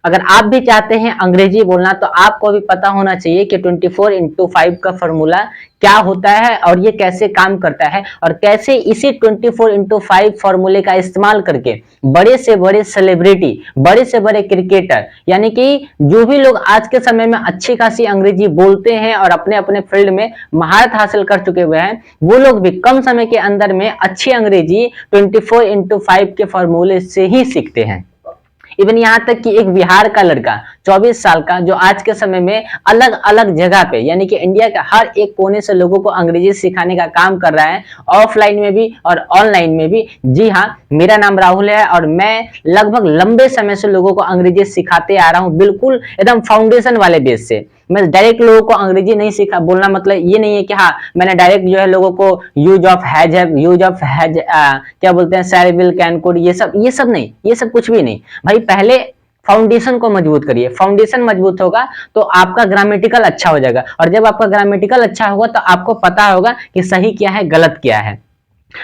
अगर आप भी चाहते हैं अंग्रेजी बोलना तो आपको भी पता होना चाहिए कि 24x5 का फॉर्मूला क्या होता है और ये कैसे काम करता है, और कैसे इसी 24x5 फॉर्मूले का इस्तेमाल करके बड़े से बड़े सेलिब्रिटी, बड़े से बड़े क्रिकेटर, यानी कि जो भी लोग आज के समय में अच्छी खासी अंग्रेजी बोलते हैं और अपने अपने फील्ड में महारत हासिल कर चुके हुए हैं, वो लोग भी कम समय के अंदर में अच्छी अंग्रेजी 24x5 के फॉर्मूले से ही सीखते हैं। इवन यहाँ तक कि एक बिहार का लड़का 24 साल का, जो आज के समय में अलग अलग जगह पे यानी कि इंडिया के हर एक कोने से लोगों को अंग्रेजी सिखाने का काम कर रहा है, ऑफलाइन में भी और ऑनलाइन में भी। जी हाँ, मेरा नाम राहुल है और मैं लगभग लंबे समय से लोगों को अंग्रेजी सिखाते आ रहा हूँ, बिल्कुल एकदम फाउंडेशन वाले बेस से। मैं डायरेक्ट लोगों को अंग्रेजी नहीं सिखा, बोलना मतलब ये नहीं है कि हाँ मैंने डायरेक्ट जो है लोगों को यूज ऑफ हैज, क्या बोलते हैं, शैल विल कैन कुड, ये सब नहीं, ये सब कुछ भी नहीं। भाई पहले फाउंडेशन को मजबूत करिए, फाउंडेशन मजबूत होगा तो आपका ग्रामेटिकल अच्छा हो जाएगा, और जब आपका ग्रामेटिकल अच्छा होगा तो आपको पता होगा कि सही क्या है गलत क्या है,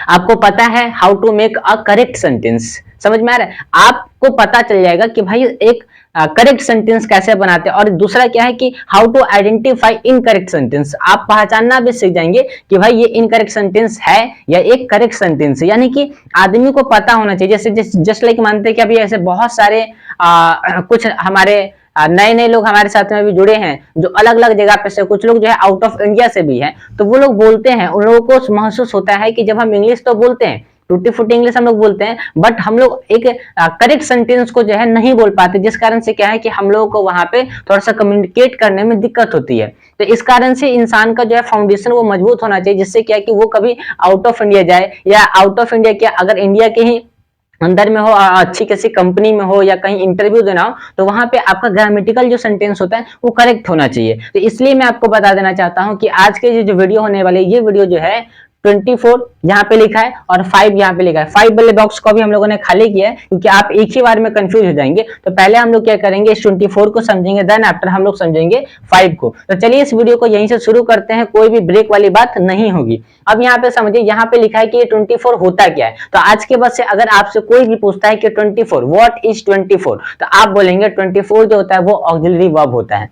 आपको पता है how to make a correct sentence. समझ में आ रहा है? आपको पता चल जाएगा कि भाई एक करेक्ट सेंटेंस कैसे बनाते हैं, और दूसरा क्या है कि how to identify incorrect sentence. आप पहचानना भी सीख जाएंगे कि भाई ये इनकरेक्ट सेंटेंस है या एक करेक्ट सेंटेंस है। यानी कि आदमी को पता होना चाहिए, जैसे जस्ट लाइक मानते हैं कि अभी ऐसे बहुत सारे कुछ हमारे नए नए लोग हमारे साथ में भी जुड़े हैं जो अलग अलग जगह पे से, कुछ लोग जो है आउट ऑफ इंडिया से भी हैं, तो वो लोग बोलते हैं, उन लोगों को महसूस होता है कि जब हम इंग्लिश तो बोलते हैं, टूटी फूटी इंग्लिश हम लोग बोलते हैं, बट हम लोग एक करेक्ट सेंटेंस को जो है नहीं बोल पाते, जिस कारण से क्या है कि हम लोगों को वहां पे थोड़ा सा कम्युनिकेट करने में दिक्कत होती है। तो इस कारण से इंसान का जो है फाउंडेशन वो मजबूत होना चाहिए, जिससे क्या है कि वो कभी आउट ऑफ इंडिया जाए, या आउट ऑफ इंडिया क्या अगर इंडिया के ही अंदर में हो, अच्छी किसी कंपनी में हो या कहीं इंटरव्यू देना हो, तो वहां पे आपका ग्रामेटिकल जो सेंटेंस होता है वो करेक्ट होना चाहिए। तो इसलिए मैं आपको बता देना चाहता हूं कि आज के जो वीडियो होने वाले, ये वीडियो जो है 24 यहाँ पे लिखा है और 5 यहाँ पे लिखा है, 5 वाले बॉक्स को भी हम लोगों ने खाली किया है क्योंकि आप एक ही बार में कंफ्यूज हो जाएंगे। तो पहले हम लोग क्या करेंगे, इस 24 को समझेंगे, देन आफ्टर हम लोग समझेंगे 5 को। तो चलिए इस वीडियो को यहीं से शुरू करते हैं, कोई भी ब्रेक वाली बात नहीं होगी। अब यहाँ पे समझिए, यहाँ पे लिखा है कि ये 24 होता क्या है। तो आज के बाद से अगर आपसे कोई भी पूछता है कि 24 व्हाट इज 24, तो आप बोलेंगे 24 जो होता है वो ऑक्सिलरी वर्ब होता है,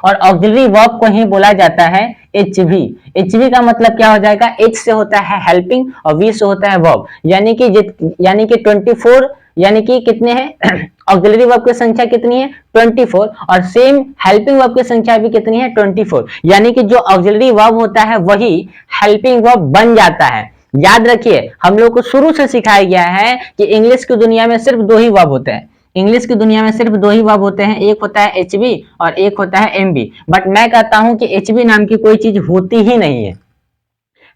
और ऑक्सिलरी वर्ब को ही बोला जाता है एचवी। एचवी का मतलब क्या हो जाएगा, एच से होता है हेल्पिंग और वी से होता है वर्ब, यानी कि 24 यानी कि कितने हैं ऑक्सिलरी वर्ब की संख्या कितनी है 24, और सेम हेल्पिंग वर्ब की संख्या भी कितनी है 24, यानी कि जो ऑक्सिलरी वर्ब होता है वही हेल्पिंग वर्ब बन जाता है। याद रखिए, हम लोग को शुरू से सिखाया गया है कि इंग्लिश की दुनिया में सिर्फ दो ही वर्ब होते हैं, इंग्लिश की दुनिया में सिर्फ दो ही वर्ब होते हैं, एक होता है एचबी और एक होता है एमबी। बट मैं कहता हूं कि एचबी नाम की कोई चीज होती ही नहीं है,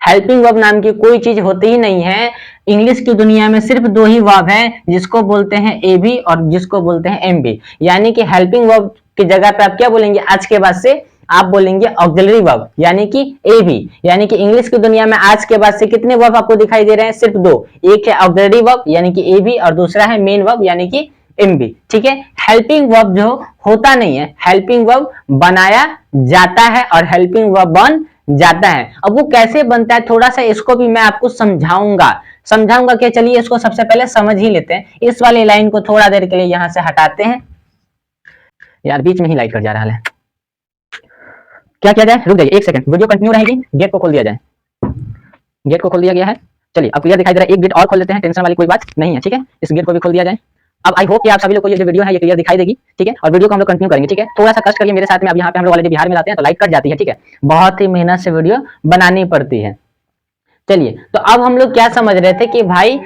हेल्पिंग वर्ब नाम की कोई चीज होती ही नहीं है। इंग्लिश की दुनिया में सिर्फ दो ही वर्ब हैं, जिसको बोलते हैं एबी और जिसको बोलते हैं एमबी। यानी कि हेल्पिंग वर्ब की जगह पे आप क्या बोलेंगे, आज के बाद से आप बोलेंगे ऑक्सिलरी वर्ब यानी कि एबी। यानी कि इंग्लिश की दुनिया में आज के बाद से कितने वर्ब आपको दिखाई दे रहे हैं, सिर्फ दो, एक है ऑक्सिलरी वर्ब यानी कि एबी और दूसरा है मेन वर्ब यानी कि एमबी। ठीक है, हेल्पिंग वर्ब जो होता नहीं है, हेल्पिंग वर्ब बनाया जाता है और हेल्पिंग वर्ब बन जाता है। अब वो कैसे बनता है थोड़ा सा इसको भी मैं आपको समझाऊंगा कि चलिए इसको सबसे पहले समझ ही लेते हैं। इस वाली लाइन को थोड़ा देर के लिए यहां से हटाते हैं, यार बीच में ही लाइट कट जा रहा है, क्या किया जाए, रुक जाइए एक सेकंड, वीडियो कंटिन्यू रहेगी, गेट को खोल दिया जाए। गेट को खोल दिया गया है, चलिए अब क्लियर दिखाई दे रहा है, एक गेट और खोल लेते हैं, टेंशन वाली कोई बात नहीं है। ठीक है, इस गेट को भी खोल दिया जाए। अब आई होप कि आप सभी लोग को ये जो वीडियो है ये क्लियर दिखाई देगी। ठीक है, और वीडियो को हम लोग कंटिन्यू करेंगे। ठीक है, थोड़ा सा कष्ट करिए मेरे साथ में, अब यहाँ पे हम लोग ऑलरेडी बिहार में लाते हैं तो लाइट कट जाती है। ठीक है, बहुत ही मेहनत से वीडियो बनानी पड़ती है। चलिए, तो अब हम लोग क्या समझ रहे थे कि भाई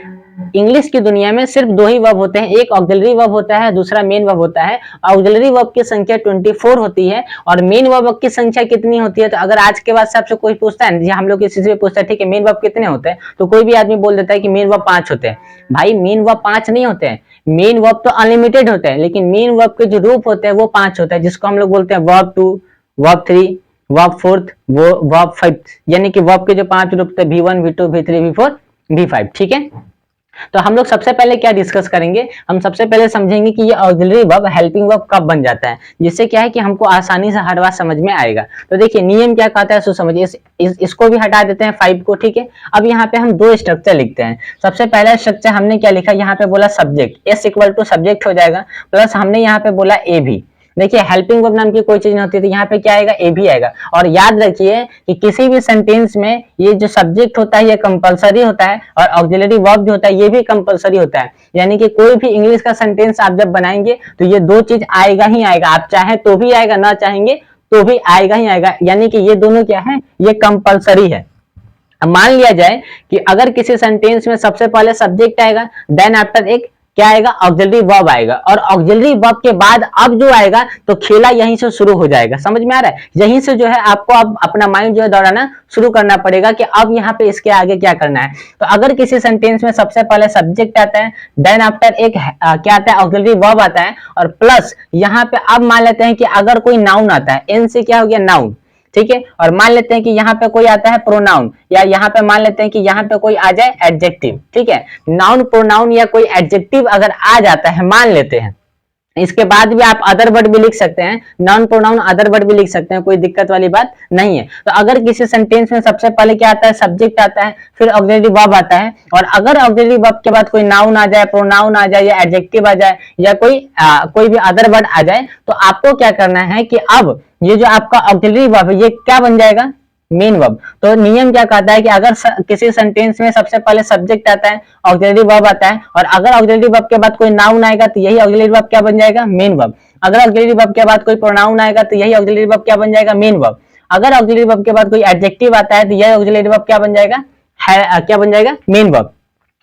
इंग्लिश की दुनिया में सिर्फ दो ही वर्ब होते हैं, एक ऑक्सिलरी वर्ब होता है, दूसरा मेन वर्ब होता है। ऑक्सिलरी वर्ब की संख्या 24 होती है और मेन वर्ब की संख्या कितनी होती है। तो अगर आज के बाद से आपसे कोई पूछता है, हम लोग किसी से पूछता है ठीक है मेन वर्ब कितने होते हैं, तो कोई भी आदमी बोल देता है कि मेन वर्ब 5 होते हैं। भाई मेन वर्ब 5 नहीं होते हैं, मेन वर्ब तो अनलिमिटेड होते हैं, लेकिन मेन वर्ब के जो रूप होते हैं वो 5 होता है, जिसको हम लोग बोलते हैं वर्ब 2, वर्ब 3, वर्ब 4, वर्ब 5, यानी कि वर्ब के जो 5 रूप थे V1, V2, V3, V4, V5। ठीक है, तो हम लोग सबसे पहले क्या डिस्कस करेंगे, हम सबसे पहले समझेंगे कि ये ऑक्सिलरी वर्ब हेल्पिंग वर्ब कब बन जाता है, जिससे क्या है कि हमको आसानी से हर बात समझ में आएगा। तो देखिए नियम क्या कहता है सो समझिए, इसको भी हटा देते हैं 5 को, ठीक है। अब यहाँ पे हम दो स्ट्रक्चर लिखते हैं। सबसे पहला स्ट्रक्चर हमने क्या लिखा, यहाँ पे बोला subject, S equal to subject हो जाएगा, प्लस हमने यहाँ पे बोला ए भी। देखिए हेल्पिंग वर्ब नाम की कोई चीज नहीं होती, तो यहाँ पे क्या आएगा, ए भी आएगा। और याद रखिए कि किसी भी सेंटेंस में ये जो सब्जेक्ट होता है ये कंपलसरी होता है, और ऑक्सिलरी वर्ब जो होता है ये भी कंपलसरी होता है। यानी कि कोई भी इंग्लिश का सेंटेंस आप जब बनाएंगे तो ये दो चीज आएगा ही आएगा, आप चाहे तो भी आएगा, ना चाहेंगे तो भी आएगा ही आएगा। यानी कि ये दोनों क्या है, ये कंपलसरी है। अब मान लिया जाए कि अगर किसी सेंटेंस में सबसे पहले सब्जेक्ट आएगा, देन आफ्टर एक क्या आएगा, ऑक्सिलरी वर्ब आएगा, और ऑक्सिलरी वर्ब के बाद अब जो आएगा तो खेला यहीं से शुरू हो जाएगा। समझ में आ रहा है, यहीं से जो है आपको अब अपना माइंड जो है दौड़ाना शुरू करना पड़ेगा कि अब यहाँ पे इसके आगे क्या करना है। तो अगर किसी सेंटेंस में सबसे पहले सब्जेक्ट आता है, देन आफ्टर एक क्या आता है, ऑक्सिलरी वर्ब आता है, और प्लस यहाँ पे अब मान लेते हैं कि अगर कोई नाउन आता है, एन से क्या हो गया, नाउन, ठीक है। और मान लेते हैं कि यहाँ पे कोई आता है प्रोनाउन, या यहाँ पे मान लेते हैं कि यहाँ पे कोई आ जाए एडजेक्टिव, ठीक है। नाउन, प्रोनाउन या कोई एडजेक्टिव अगर आ जाता है, मान लेते हैं, इसके बाद भी आप अदर वर्ड भी लिख सकते हैं, नाउन प्रोनाउन अदर वर्ड भी लिख सकते हैं, कोई दिक्कत वाली बात नहीं है। तो अगर किसी सेंटेंस में सबसे पहले क्या आता है, सब्जेक्ट आता है, फिर ऑक्सिलरी वर्ब आता है, और अगर ऑक्सिलरी वर्ब के बाद कोई नाउन आ जाए, प्रोनाउन आ जाए, या एडजेक्टिव आ जाए, या कोई भी अदर वर्ड आ जाए, तो आपको क्या करना है कि अब ये जो आपका ऑक्सिलरी वर्ब है ये क्या बन जाएगा, मेन वर्ब। तो नियम क्या कहता है कि अगर किसी सेंटेंस में सबसे पहले सब्जेक्ट आता है, ऑक्सिलरी वर्ब आता है, और अगर ऑक्सिलरी वर्ब के बाद कोई नाउन आएगा तो यही ऑक्सिलरी वर्ब क्या बन जाएगा, मेन वर्ब। अगर ऑक्सिलरी वर्ब के बाद कोई प्रोनाउन आएगा तो यही ऑक्सिलरी वर्ब क्या बन जाएगा, मेन वर्ब। अगर ऑक्सिलरी वर्ब के बाद कोई एडजेक्टिव आता है तो यही ऑक्सिलरी वर्ब क्या बन जाएगा, क्या बन जाएगा, मेन वर्ब।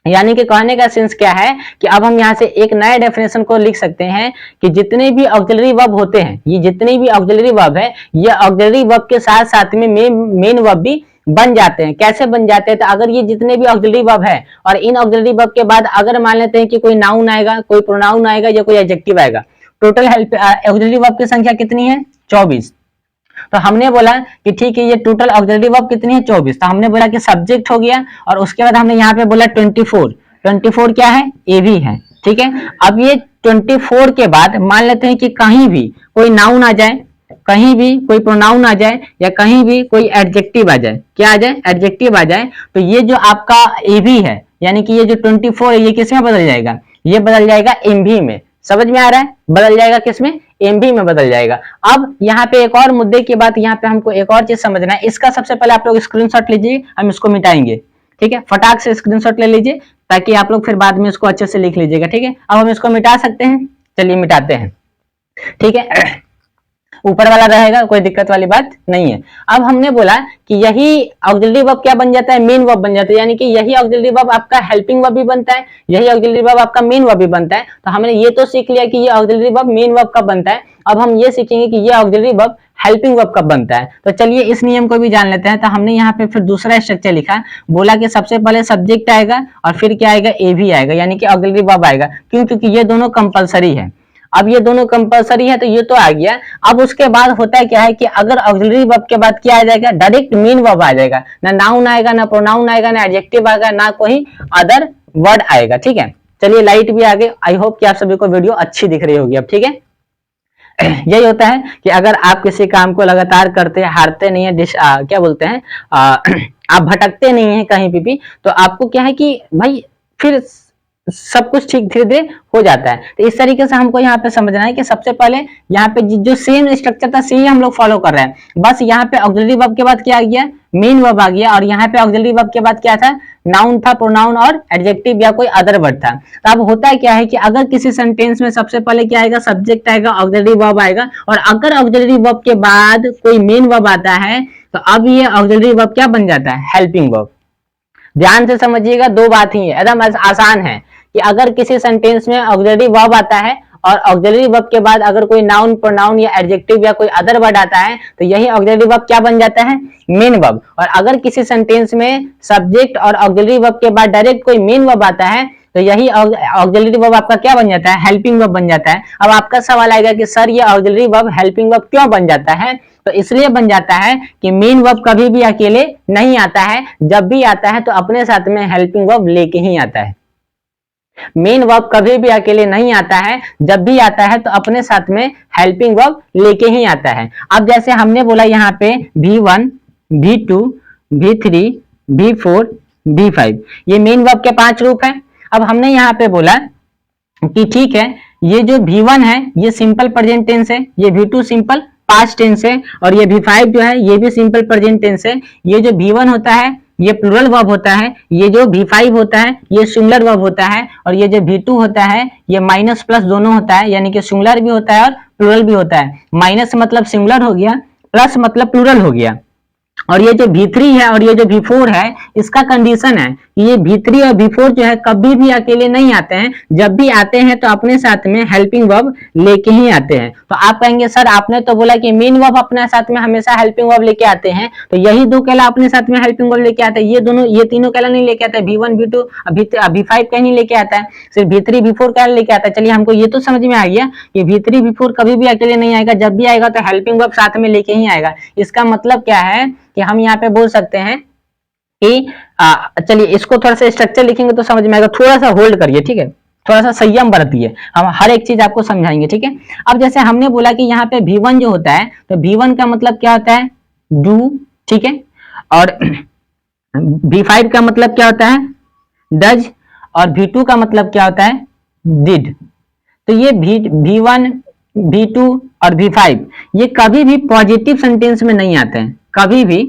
यानी कि कहने का सेंस क्या है कि अब हम यहाँ से एक नए डेफिनेशन को लिख सकते हैं कि जितने भी ऑक्सिलरी वर्ब होते हैं, ये जितने भी ऑक्सिलरी वर्ब है, ये ऑक्सिलरी वर्ब के साथ साथ में मेन वर्ब भी बन जाते हैं। कैसे बन जाते हैं, तो अगर ये जितने भी ऑक्सिलरी वर्ब है और इन ऑक्सिलरी वर्ब के बाद अगर मान लेते हैं कि कोई नाउन आएगा, कोई प्रोनाउन आएगा, या कोई एडजेक्टिव आएगा, टोटल ऑक्सिलरी वर्ब की संख्या कितनी है, 24। तो हमने बोला कि ठीक है, ये टोटल ऑक्सिलरी वर्ब कितनी है, 24। तो हमने बोला कि सब्जेक्ट हो गया, और उसके बाद हमने यहाँ पे बोला 24 क्या है, ए भी है, ठीक है। अब ये 24 के बाद मान लेते हैं कि कहीं भी कोई नाउन आ जाए, कहीं भी कोई प्रोनाउन आ जाए, या कहीं भी कोई एडजेक्टिव आ जाए, क्या आ जाए, एडजेक्टिव आ जाए, तो ये जो आपका ए भी है, यानी कि ये जो 24 है, ये किसमें बदल जाएगा, ये बदल जाएगा एम भी में। समझ में आ रहा है, बदल जाएगा किसमें, एमबी में बदल जाएगा। अब यहाँ पे एक और मुद्दे की बात, यहाँ पे हमको एक और चीज समझना है। इसका सबसे पहले आप लोग स्क्रीनशॉट लीजिए, हम इसको मिटाएंगे, ठीक है। फटाक से स्क्रीनशॉट ले लीजिए ताकि आप लोग फिर बाद में इसको अच्छे से लिख लीजिएगा, ठीक है। अब हम इसको मिटा सकते हैं, चलिए मिटाते हैं, ठीक है। ऊपर वाला रहेगा, कोई दिक्कत वाली बात नहीं है। अब हमने बोला कि यही ऑक्सिलरी वर्ब क्या बन जाता है, मेन वर्ब बन जाता है, यानी कि यही ऑक्सिलरी वर्ब आपका हेल्पिंग वर्ब भी बनता है, यही ऑक्सिलरी वर्ब आपका मेन वर्ब भी बनता है। तो हमने ये तो सीख लिया कि ये ऑक्सिलरी वर्ब मेन वर्ब कब बनता है। अब हम ये सीखेंगे कि ये ऑक्सिलरी वर्ब हेल्पिंग वर्ब कब बनता है। तो चलिए इस नियम को भी जान लेते हैं। तो हमने यहाँ पे फिर दूसरा स्ट्रक्चर लिखा, बोला कि सबसे पहले सब्जेक्ट आएगा और फिर क्या आएगा, ए भी आएगा, यानी कि ऑक्सिलरी वर्ब आएगा। क्यों, क्योंकि ये दोनों कंपलसरी है। अब ये दोनों कंपलसरी है तो ये तो आ गया। अब उसके बाद होता है क्या है कि अगर ऑक्सिलरी वर्ब के बाद क्या आ जाएगा, डायरेक्ट मेन वर्ब आ जाएगा, ना नाउन आएगा, ना प्रोनाउन आएगा, ना एडजेक्टिव आएगा, ना कोई अदर वर्ड आएगा, ठीक है। चलिए लाइट भी आ गई, आई होप कि आप सभी को वीडियो अच्छी दिख रही होगी अब, ठीक है। यही होता है कि अगर आप किसी काम को लगातार करते हैं, हारते नहीं है, क्या बोलते हैं, आप भटकते नहीं है कहीं भी, तो आपको क्या है कि भाई फिर सब कुछ ठीक धीरे धीरे हो जाता है। तो इस तरीके से हमको यहाँ पे समझना है कि सबसे पहले यहाँ पे जो सेम स्ट्रक्चर था सेम हम लोग फॉलो कर रहे हैं, बस यहाँ पे ऑक्सिलरी वर्ब के बाद क्या आ गया, मेन वर्ब आ गया, और यहाँ पे ऑक्सिलरी वर्ब के बाद क्या था, नाउन था, प्रोनाउन और एडजेक्टिव या कोई अदर वर्ड था। तो अब होता है क्या है कि अगर किसी सेंटेंस में सबसे पहले क्या आएगा, सब्जेक्ट आएगा, ऑक्सिलरी वर्ब आएगा, और अगर ऑक्सिलरी वर्ब के बाद कोई मेन वर्ब आता है तो अब ये ऑक्सिलरी वर्ब क्या बन जाता है, हेल्पिंग वर्ब। ध्यान से समझिएगा, दो बात ही है, एकदम आसान है कि अगर किसी सेंटेंस में ऑक्सिलरी वर्ब आता है और ऑक्सिलरी वर्ब के बाद अगर कोई नाउन, प्रोनाउन या एडजेक्टिव या कोई अदर वर्ड आता है तो यही ऑक्सिलरी वर्ब क्या बन जाता है, मेन वर्ब। और अगर किसी सेंटेंस में सब्जेक्ट और ऑक्सिलरी वर्ब के बाद डायरेक्ट कोई मेन वर्ब आता है तो यही ऑक्सिलरी वर्ब आपका क्या बन जाता है, हेल्पिंग वर्ब बन जाता है। अब आपका सवाल आएगा कि सर ये ऑक्सिलरी वर्ब हेल्पिंग वर्ब क्यों बन जाता है, तो इसलिए बन जाता है कि मेन वर्ब कभी भी अकेले नहीं आता है, जब भी आता है तो अपने साथ में हेल्पिंग वर्ब लेके ही आता है। मेन वर्ब कभी भी अकेले नहीं आता है, जब भी आता है तो अपने साथ में हेल्पिंग वर्ब लेके ही आता है। अब जैसे हमने बोला यहाँ पे V1, V2, V3, V4, V5, ये मेन वर्ब के 5 रूप हैं। अब हमने यहाँ पे बोला कि ठीक है, ये जो V1 है ये सिंपल प्रेजेंट टेंस है, ये V2 सिंपल पास्ट टेंस है, और ये V5 जो है ये भी सिंपल प्रेजेंट टेंस है। ये जो V1 होता है ये प्लूरल वर्ब होता है, ये जो V5 होता है ये सिंगुलर वर्ब होता है, और ये जो V2 होता है ये माइनस प्लस दोनों होता है, यानी कि सिंगुलर भी होता है और प्लूरल भी होता है। माइनस मतलब सिंगुलर हो गया, प्लस मतलब प्लूरल हो गया। और ये जो V3 है और ये जो V4 है इसका कंडीशन है कि ये V3 और V4 जो है कभी भी अकेले नहीं आते हैं, जब भी आते हैं तो अपने साथ में हेल्पिंग वर्ब लेके ही आते हैं। तो आप कहेंगे सर आपने तो बोला कि मेन वर्ब अपने साथ में हमेशा हेल्पिंग वर्ब लेके आते हैं, तो यही दो कहला अपने साथ में हेल्पिंग वर्ब लेके आते हैं, ये तीनों कहला नहीं लेके आते, V1 V2 V5 कहीं नहीं लेके आता है, सिर्फ V3 V4 कहला लेके आता है। चलिए हमको ये तो समझ में आ गया कि V3 V4 कभी भी अकेले नहीं आएगा, जब भी आएगा तो हेल्पिंग वर्ब साथ में लेके ही आएगा। इसका मतलब क्या है कि हम यहाँ पे बोल सकते हैं कि चलिए इसको थोड़ा सा स्ट्रक्चर लिखेंगे तो समझ में आएगा, थोड़ा सा होल्ड करिए, ठीक है, थोड़ा सा संयम बरतिए, हम हर एक चीज आपको समझाएंगे, ठीक है। अब जैसे हमने बोला कि यहाँ पे V1 जो होता है तो V1 का मतलब क्या होता है, डू, ठीक है, और V5 का मतलब क्या होता है, डज, और V2 का मतलब क्या होता है, डिड। तो ये V1, V2 और V5 ये कभी भी पॉजिटिव सेंटेंस में नहीं आते हैं, कभी भी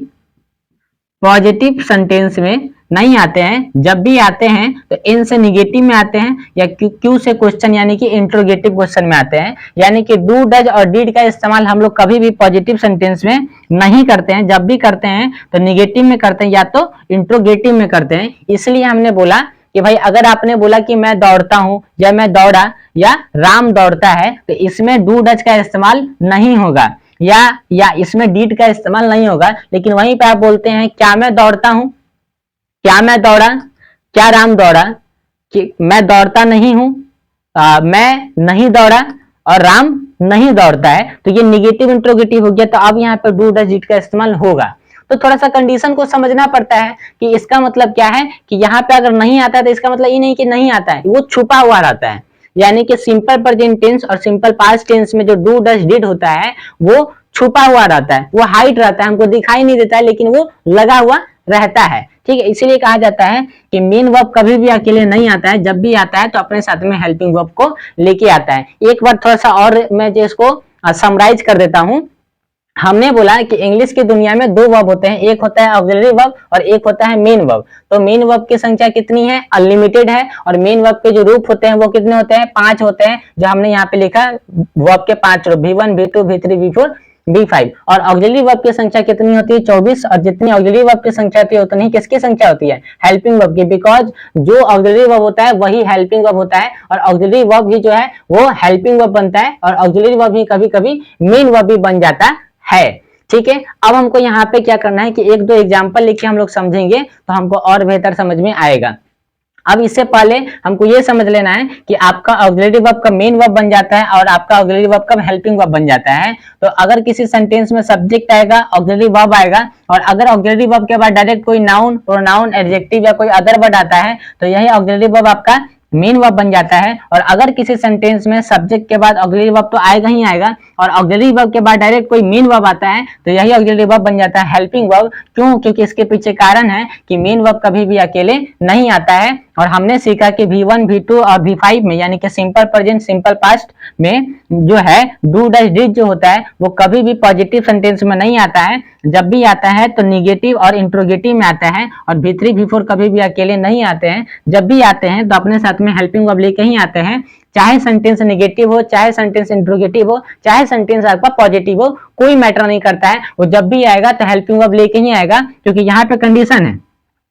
पॉजिटिव सेंटेंस में नहीं आते हैं। जब भी आते हैं तो इन से निगेटिव में आते हैं, या क्यू से क्वेश्चन यानी कि इंट्रोगेटिव क्वेश्चन में आते हैं। यानी कि डू, डज और डिड का इस्तेमाल हम लोग कभी भी पॉजिटिव सेंटेंस में नहीं करते हैं, जब भी करते हैं तो निगेटिव में करते हैं या तो इंट्रोगेटिव में करते हैं। इसलिए हमने बोला कि भाई अगर आपने बोला कि मैं दौड़ता हूं या मैं दौड़ा या राम दौड़ता है तो इसमें डू डज का इस्तेमाल नहीं होगा, या इसमें डीड का इस्तेमाल नहीं होगा। लेकिन वहीं पे आप बोलते हैं क्या मैं दौड़ता हूं, क्या मैं दौड़ा, क्या राम दौड़ा, कि मैं दौड़ता नहीं हूं, मैं नहीं दौड़ा और राम नहीं दौड़ता है, तो ये निगेटिव इंट्रोगेटिव हो गया। तो अब यहाँ पे डू डज डीड का इस्तेमाल होगा। तो थोड़ा सा कंडीशन को समझना पड़ता है कि इसका मतलब क्या है कि यहाँ पे अगर नहीं आता है तो इसका मतलब ये नहीं कि नहीं आता है, वो छुपा हुआ रहता है। यानी कि सिंपल प्रेजेंट टेंस और सिंपल पास्ट टेंस में जो डू डज डिड होता है वो छुपा हुआ रहता है, वो हाइड रहता है, हमको दिखाई नहीं देता है लेकिन वो लगा हुआ रहता है, ठीक है। इसीलिए कहा जाता है कि मेन वर्ब कभी भी अकेले नहीं आता है, जब भी आता है तो अपने साथ में हेल्पिंग वर्ब को लेके आता है। एक बार थोड़ा सा और मैं इसको समराइज कर देता हूं। हमने बोला कि इंग्लिश की दुनिया में दो वर्ब होते हैं, एक होता है ऑक्सिलरी वर्ब और एक होता है मेन वर्ब। तो मेन वर्ब की संख्या कितनी है, अनलिमिटेड है, और मेन वर्ब के जो रूप होते हैं वो कितने होते हैं, 5 होते हैं, जो हमने यहाँ पे लिखा वर्ब के 5 रूप, V1 V2 V3 V4 V5। और ऑक्सिलरी वर्ब की संख्या कितनी होती है, 24, और जितनी ऑक्सिलरी वर्ब की संख्या होती है उतनी किसकी संख्या होती है, हेल्पिंग वर्ब की, बिकॉज जो ऑक्सिलरी वर्ब होता है वही हेल्पिंग वर्ब होता है, और ऑक्सिलरी वर्ब भी जो है वो हेल्पिंग वर्ब बनता है, और ऑक्सिलरी वर्ब भी कभी कभी मेन वर्ब भी बन जाता है, ठीक है। अब हमको यहाँ पे क्या करना है कि एक दो एग्जांपल लिख हम लोग समझेंगे तो हमको और बेहतर समझ में आएगा। अब इससे पहले हमको ये समझ लेना है कि आपका ऑक्सिलरी वर्ब कब मेन वर्ब बन जाता है और आपका ऑक्सिलरी वर्ब कब हेल्पिंग वर्ब बन जाता है। तो अगर किसी सेंटेंस में सब्जेक्ट आएगा, ऑक्सिलरी वर्ब आएगा, और अगर ऑक्सिलरी वर्ब के बाद डायरेक्ट कोई नाउन, प्रोनाउन, एडजेक्टिव या कोई अदर वर्ड आता है तो यही ऑक्सिलरी वर्ब आपका मेन वर्ब बन जाता है। और अगर किसी सेंटेंस में सब्जेक्ट के बाद ऑक्सिलरी वर्ब तो आएगा ही आएगा, और ऑक्सिलरी वर्ब के बाद डायरेक्ट कोई मेन वर्ब आता है तो यही ऑक्सिलरी वर्ब बन जाता है हेल्पिंग वर्ब। क्यों? क्योंकि इसके पीछे कारण है कि मेन वर्ब कभी भी अकेले नहीं आता है। और हमने सीखा कि V1 V2 और V5 में यानी कि सिंपल प्रेजेंट सिंपल पास्ट में जो है डू डज डिड जो होता है वो कभी भी पॉजिटिव सेंटेंस में नहीं आता है, जब भी आता है तो निगेटिव और इंट्रोगेटिव में आता है। और V3 V4 कभी भी अकेले नहीं आते हैं, जब भी आते हैं तो अपने साथ में हेल्पिंग वर्ब लेके ही आते हैं। चाहे सेंटेंस नेगेटिव हो, चाहे सेंटेंस इंट्रोगेटिव हो, चाहे सेंटेंस आपका पॉजिटिव हो, कोई मैटर नहीं करता है, वो जब भी आएगा तो हेल्पिंग वर्ब लेके ही आएगा। क्योंकि यहाँ पे कंडीशन है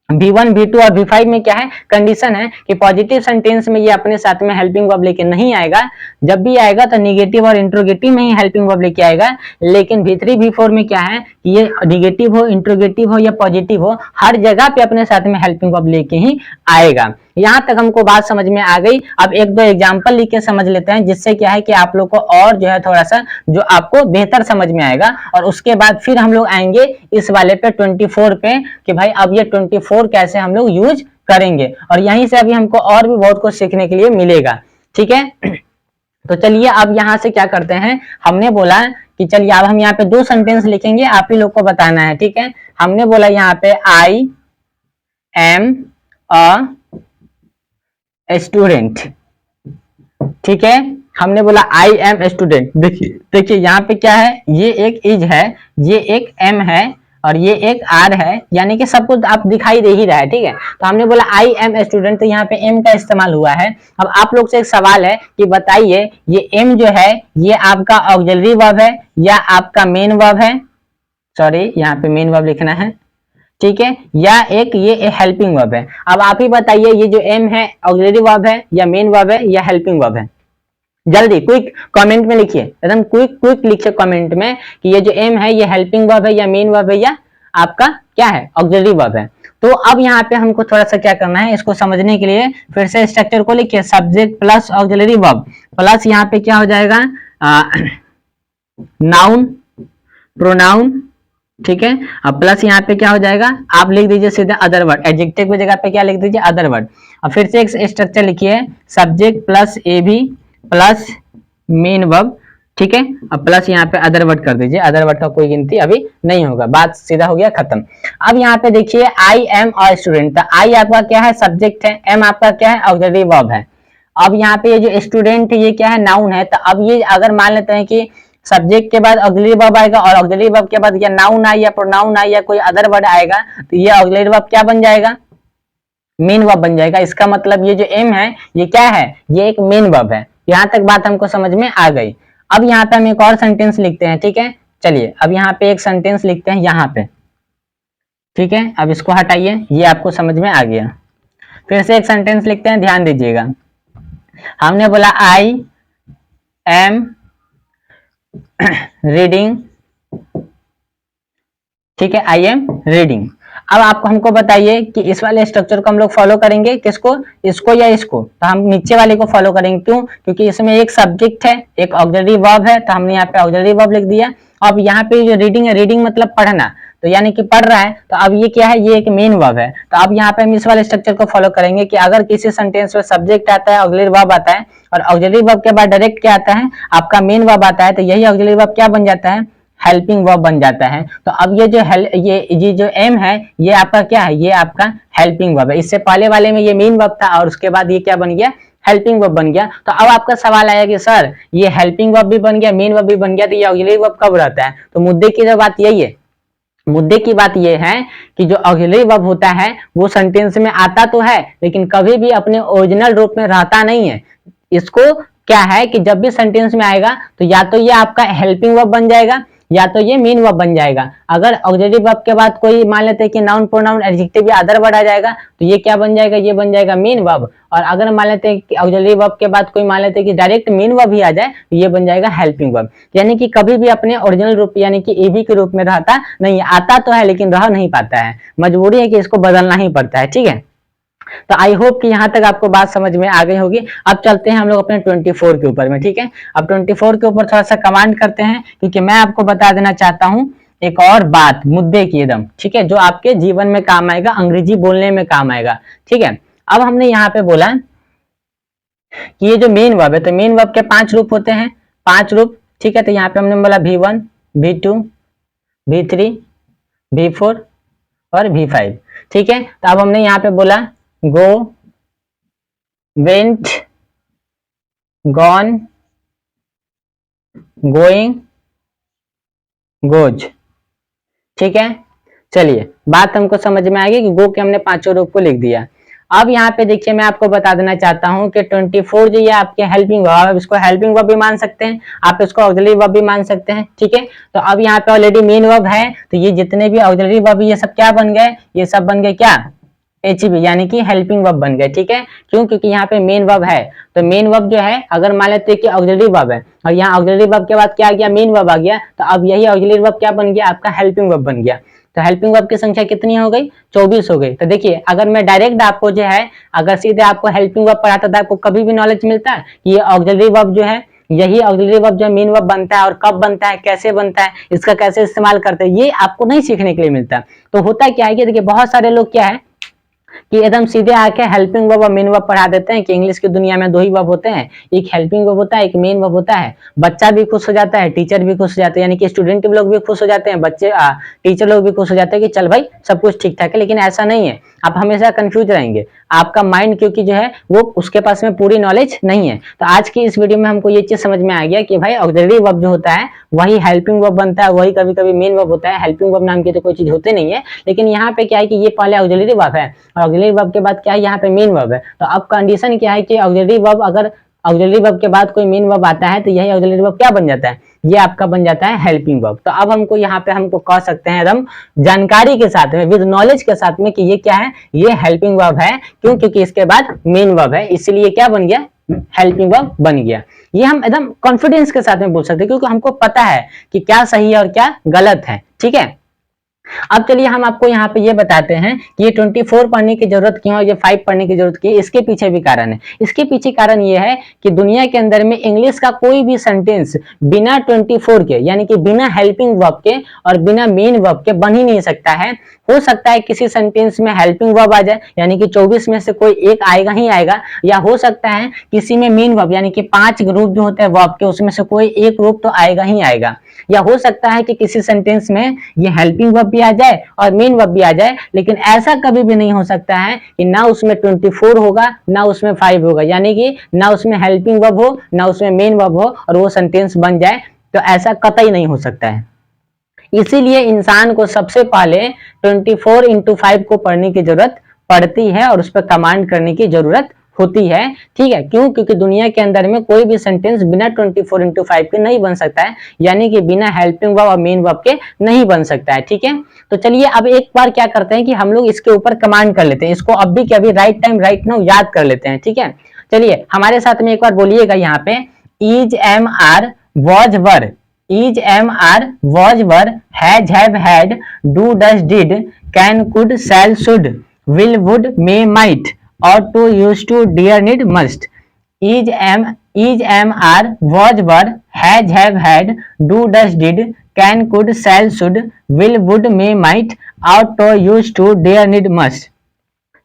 V1 V2 और V5 में क्या है, कंडीशन है कि पॉजिटिव सेंटेंस में ये अपने साथ में हेल्पिंग वर्ब लेके नहीं आएगा, जब भी आएगा तो निगेटिव और इंट्रोगेटिव में ही हेल्पिंग वर्ब लेके आएगा। लेकिन V3 V4 में क्या है कि ये निगेटिव हो, इंट्रोगेटिव हो या पॉजिटिव हो, हर जगह पे अपने साथ में हेल्पिंग वर्ब लेके ही आएगा। यहां तक हमको बात समझ में आ गई। अब एक दो एग्जांपल लिख के समझ लेते हैं, जिससे क्या है कि आप लोग को और जो है थोड़ा सा जो आपको बेहतर समझ में आएगा। और उसके बाद फिर हम लोग आएंगे इस वाले पे 24 पे कि भाई अब ये 24 कैसे हम लोग यूज करेंगे और यहीं से अभी हमको और भी बहुत कुछ सीखने के लिए मिलेगा। ठीक है, तो चलिए अब यहाँ से क्या करते हैं, हमने बोला कि चलिए अब हम यहाँ पे दो सेंटेंस लिखेंगे, आप ही लोग को बताना है। ठीक है, हमने बोला यहाँ पे आई एम अ स्टूडेंट। ठीक है, हमने बोला आई एम स्टूडेंट। देखिए देखिए यहाँ पे क्या है, ये एक इज है, ये एक एम है और ये एक आर है, यानी कि सब कुछ आप दिखाई दे ही रहा है। ठीक है, तो हमने बोला आई एम स्टूडेंट, तो यहाँ पे एम का इस्तेमाल हुआ है। अब आप लोग से एक सवाल है कि बताइए ये एम जो है ये आपका ऑक्सिलरी वर्ब है या आपका मेन वर्ब है? सॉरी, यहाँ पे मेन वर्ब लिखना है। ठीक है, या एक ये हेल्पिंग वर्ब है। अब आप ही बताइए ये जो एम है ऑक्सिलरी वर्ब है या मेन वर्ब है या हेल्पिंग वर्ब है? जल्दी क्विक कमेंट में लिखिए, एकदम क्विक क्विक लिखिए कमेंट में कि ये जो एम है ये हेल्पिंग वर्ब है या मेन वर्ब है या आपका क्या है, ऑक्सिलरी वर्ब है। तो अब यहाँ पे हमको थोड़ा सा क्या करना है, इसको समझने के लिए फिर से स्ट्रक्चर को लिखिए, subject plus auxiliary verb plus यहाँ पे क्या हो जाएगा, नाउन प्रोनाउन। ठीक है, अब प्लस यहाँ पे क्या हो जाएगा, आप लिख दीजिए सीधे अदर वर्ड, एडजेक्टिव की जगह पे क्या लिख दीजिए, अदर वर्ड। अब फिर से एक स्ट्रक्चर लिखिए, subject plus A B plus main verb. ठीक है, अब प्लस यहाँ पे अदर वर्ड कर दीजिए, अदर वर्ड का कोई गिनती अभी नहीं होगा, बात सीधा हो गया खत्म। अब यहाँ पे देखिए आई एम अ स्टूडेंट, तो आई आपका क्या है, सब्जेक्ट है, एम आपका क्या है, ऑक्सिलरी वर्ब है। अब यहाँ पे ये जो स्टूडेंट है ये क्या है, नाउन है। तो अब ये अगर मान लेते हैं कि सब्जेक्ट के बाद ऑक्सिलरी वर्ब आएगा और ऑक्सिलरी वर्ब के बाद या नाउन आए या प्रोनाउन आए या कोई अदर वर्ड आएगा, तो ये ऑक्सिलरी वर्ब क्या बन जाएगा, मेन वर्ब बन जाएगा। इसका मतलब ये जो एम है ये क्या है, ये एक मेन वर्ब है। यहाँ तक बात हमको समझ में आ गई। अब यहाँ पे हम एक और सेंटेंस लिखते हैं। ठीक है, चलिए अब यहाँ पे एक सेंटेंस लिखते हैं यहाँ पे। ठीक है, अब इसको हटाइए, ये आपको समझ में आ गया। फिर से एक सेंटेंस लिखते हैं, ध्यान दीजिएगा। हमने बोला आई एम रीडिंग। ठीक है, आई एम रीडिंग। अब आपको हमको बताइए कि इस वाले स्ट्रक्चर को हम लोग फॉलो करेंगे, किसको, इसको या इसको? तो हम नीचे वाले को फॉलो करेंगे। क्यों? क्योंकि इसमें एक सब्जेक्ट है, एक ऑक्सिलरी वर्ब है, तो हमने यहाँ पे ऑक्सिलरी वर्ब लिख दिया। अब यहाँ पे जो रीडिंग है, रीडिंग मतलब पढ़ना, तो यानी कि पढ़ रहा है, तो अब ये क्या है, ये एक मेन वर्ब है। तो अब यहाँ पे हम इस वाले स्ट्रक्चर को फॉलो करेंगे कि अगर किसी सेंटेंस में सब्जेक्ट आता है, ऑक्सिलरी वर्ब आता है और ऑक्सिलरी वर्ब के बाद डायरेक्ट क्या आता है, आपका मेन वर्ब आता है, तो यही ऑक्सिलरी वर्ब क्या बन जाता है, हेल्पिंग वर्ब बन जाता है। तो अब ये जो ये जो एम है ये आपका क्या है, ये आपका हेल्पिंग वर्ब है। इससे पहले वाले में ये मेन वर्ब था और उसके बाद ये क्या बन गया, हेल्पिंग वर्ब बन गया। तो अब आपका सवाल आया कि सर ये हेल्पिंग वर्ब भी बन गया, मेन वर्ब भी बन गया, तो ये ऑक्सिलरी वर्ब कब रहता है? तो मुद्दे की जो बात यही है, मुद्दे की बात यह है कि जो ऑक्सिलरी वर्ब होता है वो सेंटेंस में आता तो है लेकिन कभी भी अपने ओरिजिनल रूप में रहता नहीं है। इसको क्या है कि जब भी सेंटेंस में आएगा तो या तो ये आपका हेल्पिंग वर्ब बन जाएगा या तो ये मेन वर्ब बन जाएगा। अगर ऑक्सिलरी वर्ब के बाद कोई मान लेते हैं कि नाउन प्रोनाउन एडजेक्टिव या अदर वर्ड आ जाएगा तो ये क्या बन जाएगा, ये बन जाएगा मेन वर्ब। और अगर मान लेते हैं कि ऑक्सिलरी वर्ब के बाद कोई मान लेते हैं कि डायरेक्ट मेन वर्ब ही आ जाए तो ये बन जाएगा हेल्पिंग वर्ब। यानी कि कभी भी अपने ओरिजिनल रूप यानी कि एबी के रूप में रहता नहीं, आता तो है लेकिन रह नहीं पाता है, मजबूरी है कि इसको बदलना ही पड़ता है। ठीक है, तो आई होप कि यहाँ तक आपको बात समझ में आ गई होगी। अब चलते हैं हम लोग अपने 24 के ऊपर में। ठीक है, अब 24 के ऊपर थोड़ा सा कमांड करते हैं क्योंकि मैं आपको बता देना चाहता हूँ एक और बात मुद्दे की एकदम, ठीक है, जो आपके जीवन में काम आएगा, अंग्रेजी बोलने में काम आएगा। ठीक है, अब हमने यहाँ पे बोला कि ये जो मेन वर्ब है तो मेन वर्ब के 5 रूप होते हैं, 5 रूप। ठीक है, तो यहाँ पे हमने बोला V1 V2 V3 V4 और V5। ठीक है, तो अब हमने यहाँ पे बोला गो, वेंट, गॉन, गोइंग, गोज। ठीक है, चलिए बात हमको समझ में आ गई कि गो के हमने 5 रूप को लिख दिया। अब यहाँ पे देखिए मैं आपको बता देना चाहता हूँ कि 24 जो ये आपके हेल्पिंग वर्ब, आप इसको हेल्पिंग वर्ब भी मान सकते हैं, आप इसको ऑक्सिलरी वर्ब भी मान सकते हैं। ठीक है, तो अब यहाँ पे ऑलरेडी मेन वर्ब है तो ये जितने भी ऑक्सिलरी वर्ब ये सब क्या बन गए, ये सब बन गए क्या, एचबी यानी कि हेल्पिंग वर्ब बन गए। ठीक है, क्यों? क्योंकि यहाँ पे मेन वर्ब है तो मेन वर्ब जो है अगर मान लेते हैं कि ऑक्सिलरी वर्ब है और यहाँ ऑक्सिलरी वर्ब के बाद क्या आ गया, मेन वर्ब आ गया, तो अब यही ऑक्सिलरी वर्ब क्या बन गया, आपका हेल्पिंग वर्ब बन गया। तो हेल्पिंग वर्ब की संख्या कितनी हो गई, 24 हो गई। तो देखिए अगर मैं डायरेक्ट आपको जो है अगर सीधे आपको हेल्पिंग वर्ब पढ़ाता था, आपको कभी भी नॉलेज मिलता है कि ये ऑक्सिलरी वर्ब जो है यही ऑक्सिलरी वर्ब जो मेन वर्ब बनता है और कब बनता है, कैसे बनता है, इसका कैसे इस्तेमाल करते हैं, ये आपको नहीं सीखने के लिए मिलता। तो होता क्या है कि देखिए बहुत सारे लोग क्या है कि एकदम सीधे आके हेल्पिंग वर्ब और मेन वर्ब पढ़ा देते हैं कि इंग्लिश की दुनिया में दो ही वर्ब होते हैं, एक हेल्पिंग वर्ब होता है, एक मेन वर्ब होता है। बच्चा भी खुश हो जाता है, टीचर भी खुश हो जाते हैं, यानी कि स्टूडेंट लोग भी खुश हो जाते हैं, बच्चे टीचर लोग भी खुश हो जाते हैं कि चल भाई सब कुछ ठीक ठाक है। लेकिन ऐसा नहीं है, आप हमेशा कंफ्यूज रहेंगे, आपका माइंड क्योंकि जो है वो उसके पास में पूरी नॉलेज नहीं है। तो आज की इस वीडियो में हमको ये चीज समझ में आ गया कि भाई ऑक्सिलरी वर्ब जो होता है वही हेल्पिंग वर्ब बनता है, वही कभी कभी मेन वर्ब होता है। हेल्पिंग वर्ब नाम की तो कोई चीज होती नहीं है, लेकिन यहाँ पे क्या है कि ये पहले ऑक्सिलरी वर्ब है और ऑक्सिलरी वर्ब के बाद क्या है यहाँ पे मेन वर्ब है। तो अब कंडीशन क्या है कि ऑक्सिलरी वर्ब, अगर ऑक्सिलरी वर्ब के बाद कोई मेन वर्ब आता है तो यही ऑक्सिलरी वर्ब क्या बन जाता है, ये आपका बन जाता है हेल्पिंग वर्ब। तो अब हमको यहाँ पे हमको कह सकते हैं एकदम जानकारी के साथ में, विद नॉलेज के साथ में, कि ये क्या है, ये हेल्पिंग वर्ब है। क्यों? क्योंकि इसके बाद मेन वर्ब है, इसलिए क्या बन गया, हेल्पिंग वर्ब बन गया। ये हम एकदम कॉन्फिडेंस के साथ में बोल सकते हैं क्योंकि हमको पता है कि क्या सही है और क्या गलत है। ठीक है, अब चलिए हम आपको यहाँ पे ये बताते हैं कि ये 24 पढ़ने की जरूरत क्यों है, ये 5 पढ़ने की जरूरत क्यों है। इसके पीछे भी कारण है। इसके पीछे कारण ये है कि दुनिया के अंदर में इंग्लिश का कोई भी सेंटेंस बिना 24 के, यानी कि बिना हेल्पिंग वर्ब के और बिना मेन वर्ब के बन ही नहीं सकता है। हो सकता है किसी सेंटेंस में हेल्पिंग वर्ब आ जाए, यानी कि 24 में से कोई एक आएगा ही आएगा, या हो सकता है किसी में मेन वर्ब, यानी कि 5 रूप जो होते हैं वर्ब के उसमें से कोई एक रूप तो आएगा ही आएगा, या हो सकता है कि किसी सेंटेंस में ये हेल्पिंग वर्ब भी आ जाए और मेन वर्ब भी आ जाए। लेकिन ऐसा कभी भी नहीं हो सकता है कि ना उसमें 24 होगा ना उसमें 5 होगा, यानी कि ना उसमें हेल्पिंग वर्ब हो ना उसमें मेन वर्ब हो और वो सेंटेंस बन जाए। तो ऐसा कतई नहीं हो सकता है। इसीलिए इंसान को सबसे पहले 24x5 को पढ़ने की जरूरत पड़ती है और उस पर कमांड करने की जरूरत होती है। ठीक है, क्यों? क्योंकि दुनिया के अंदर में कोई भी सेंटेंस बिना 24x5 के नहीं बन सकता है, यानी कि बिना हेल्पिंग वर्ब और मेन वर्ब के नहीं बन सकता है। ठीक है, तो चलिए अब एक बार क्या करते हैं कि हम लोग इसके ऊपर कमांड कर लेते हैं, इसको अब भी क्या भी राइट टाइम राइट नाउ याद कर लेते हैं। ठीक है, चलिए हमारे साथ में एक बार बोलिएगा यहाँ पे, is am are was were, is am are was were has have had do does did can could shall should will would may might ought to used to dare need must। is am are was were has have had do does did can could shall should will would may might ought to used to dare need must।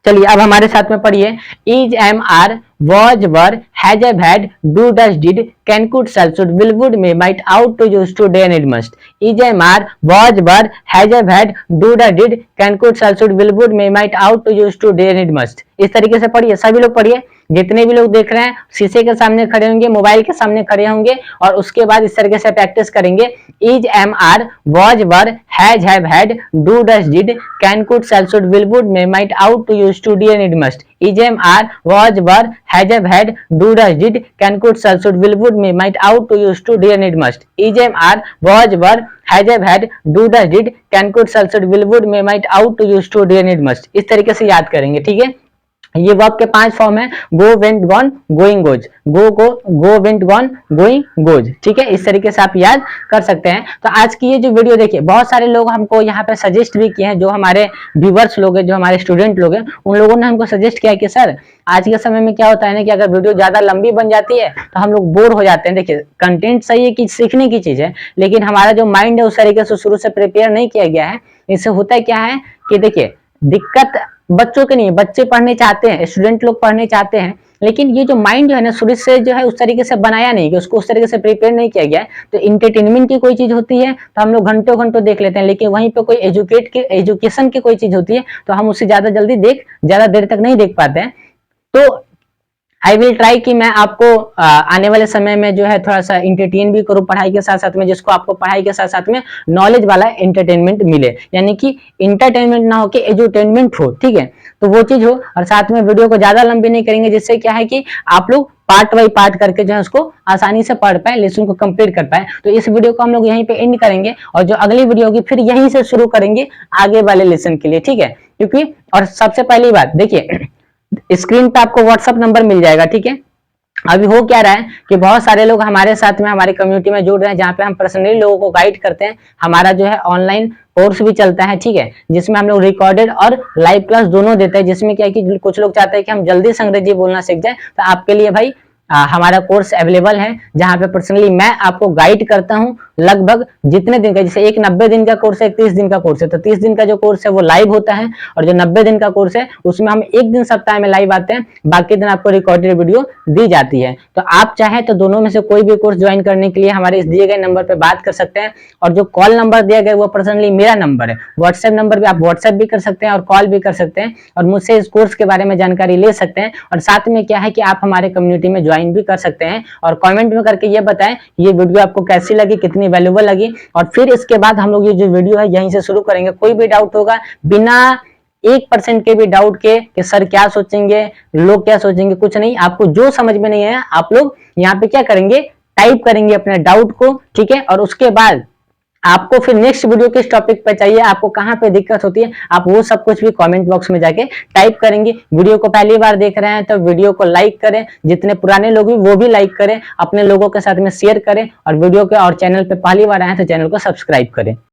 चलिए अब हमारे साथ में पढ़िए, is am are was were has have had do does did can could shall should will would may might ought to use to dare need must. Is am are was were has have had do does did can could shall should will would may might ought to use to dare need must. इस तरीके से पढ़िए, सभी लोग पढ़िए, जितने भी लोग देख रहे हैं शीशे के सामने खड़े होंगे, मोबाइल के सामने खड़े होंगे और उसके बाद इस तरीके से प्रैक्टिस करेंगे। Is am are was were has have had do does did can could shall should will would may might ought to use to dare need must. is am are was were has have had do does did can could shall should will would may might ought to used to dare need must। is am are was were has have had do does did can could shall should will would may might ought to used to dare need must। इस तरीके से याद करेंगे। ठीक है, ये verb के 5 form है, go went gone going goes, go went gone going goes. ठीक है, इस तरीके से आप याद कर सकते हैं। तो आज की ये जो वीडियो देखिए, बहुत सारे लोग हमको यहाँ पे सजेस्ट भी किए हैं, जो हमारे व्यूवर्स लोग हैं, जो हमारे स्टूडेंट लोग हैं, उन लोगों ने हमको सजेस्ट किया कि सर आज के समय में क्या होता है ना कि अगर वीडियो ज्यादा लंबी बन जाती है तो हम लोग बोर हो जाते हैं। देखिए कंटेंट सही है कि सीखने की चीज है, लेकिन हमारा जो माइंड है उस तरीके से शुरू से प्रिपेयर नहीं किया गया है। इससे होता है क्या है कि देखिए दिक्कत बच्चों के नहीं, बच्चे पढ़ने चाहते हैं, स्टूडेंट लोग पढ़ने चाहते हैं, लेकिन ये जो माइंड जो है ना शुरू से जो है उस तरीके से बनाया नहीं, कि उसको उस तरीके से प्रिपेयर नहीं किया गया है। तो इंटरटेनमेंट की कोई चीज होती है तो हम लोग घंटों घंटों देख लेते हैं, लेकिन वहीं पे कोई एजुकेशन की कोई चीज होती है तो हम उससे ज्यादा देर तक नहीं देख पाते हैं। तो आई विल ट्राई कि मैं आपको आने वाले समय में जो है थोड़ा सा इंटरटेन भी करूं पढ़ाई के साथ साथ में, जिसको आपको पढ़ाई के साथ साथ में नॉलेज वाला एंटरटेनमेंट मिले, यानी कि इंटरटेनमेंट ना हो कि एजुटेनमेंट हो। ठीक है, तो वो चीज हो, और साथ में वीडियो को ज्यादा लंबी नहीं करेंगे, जिससे क्या है कि आप लोग पार्ट बाई पार्ट करके जो है उसको आसानी से पढ़ पाए, लेसन को कंप्लीट कर पाए। तो इस वीडियो को हम लोग यहीं पे एंड करेंगे और जो अगली वीडियो होगी फिर यहीं से शुरू करेंगे आगे वाले लेसन के लिए। ठीक है, क्योंकि और सबसे पहली बात देखिए, स्क्रीन पे आपको व्हाट्सएप नंबर मिल जाएगा। ठीक है, अभी हो क्या रहा है कि बहुत सारे लोग हमारे साथ में हमारे कम्युनिटी में जुड़ रहे हैं, जहाँ पे हम पर्सनली लोगों को गाइड करते हैं। हमारा जो है ऑनलाइन कोर्स भी चलता है। ठीक है, जिसमें हम लोग रिकॉर्डेड और लाइव क्लास दोनों देते हैं, जिसमें क्या है कि कुछ लोग चाहते हैं कि हम जल्दी से अंग्रेजी बोलना सीख जाए, तो आपके लिए भाई हमारा कोर्स अवेलेबल है, जहाँ पे पर्सनली मैं आपको गाइड करता हूँ, लगभग जितने दिन का, जैसे एक 90 दिन का कोर्स है, एक 30 दिन का कोर्स है, तो 30 दिन का जो कोर्स है वो लाइव होता है, और जो 90 दिन का कोर्स है उसमें हम एक दिन सप्ताह में लाइव आते हैं, बाकी दिन आपको रिकॉर्डेड वीडियो दी जाती है। तो आप चाहे तो दोनों में से कोई भी कोर्स ज्वाइन करने के लिए हमारे इस दिए गए नंबर पर बात कर सकते हैं। और जो कॉल नंबर दिया गया है वो पर्सनली मेरा नंबर है, व्हाट्सएप नंबर भी, आप व्हाट्सएप भी कर सकते हैं और कॉल भी कर सकते हैं, और मुझसे इस कोर्स के बारे में जानकारी ले सकते हैं। और साथ में क्या है कि आप हमारे कम्युनिटी में ज्वाइन भी कर सकते हैं, और कमेंट में करके ये बताएं ये वीडियो आपको कैसी लगी, कितनी वैल्यूएबल लगी। और फिर इसके बाद हम लोग ये जो वीडियो है यहीं से शुरू करेंगे। कोई भी डाउट होगा, बिना 1% के भी डाउट के कि सर क्या सोचेंगे, लोग क्या सोचेंगे, कुछ नहीं, आपको जो समझ में नहीं है आप लोग यहाँ पे क्या करेंगे, टाइप करेंगे अपने डाउट को, ठीक है। और उसके बाद आपको फिर नेक्स्ट वीडियो किस टॉपिक पे चाहिए, आपको कहाँ पे दिक्कत होती है, आप वो सब कुछ भी कमेंट बॉक्स में जाके टाइप करेंगे। वीडियो को पहली बार देख रहे हैं तो वीडियो को लाइक करें, जितने पुराने लोग भी वो भी लाइक करें, अपने लोगों के साथ में शेयर करें, और वीडियो के और चैनल पे पहली बार आए तो चैनल को सब्सक्राइब करें।